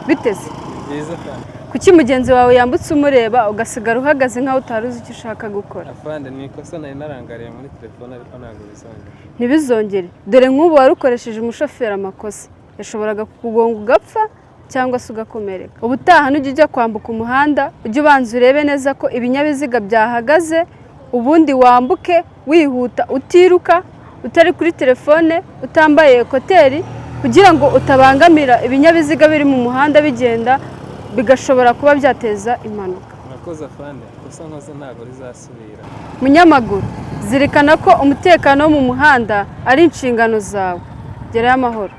biteze byiza cyane. kuki mugenzi wawe yambutse umureba ugasigara uhagaze nkaho utari uzi icyo ushaka gukora? Afande ni ikosa nari narangariye muri telefone ariko ntabwo bizongera. Ntibizongere, dore nk'ubu warukoresheje umushoferi amakosa yashoboraga kukugonga ugapfa cyangwa se ugakomereka. Ubutaha nujya ujya kwambuka umuhanda ujye ubanza urebe neza ko ibinyabiziga byahagaze, ubundi wambuke wihuta utiruka, utari kuri telefone, utambaye ekoteri, kugira ngo utabangamira ibinyabiziga biri mu muhanda bigenda bigashobora kuba byateza impanuka. Murakoze afande, ikosa nkoze ntabwo rizasubira. Munyamaguru, zirikana ko umutekano wo mu muhanda ari inshingano zawe. Gerayo amahoro.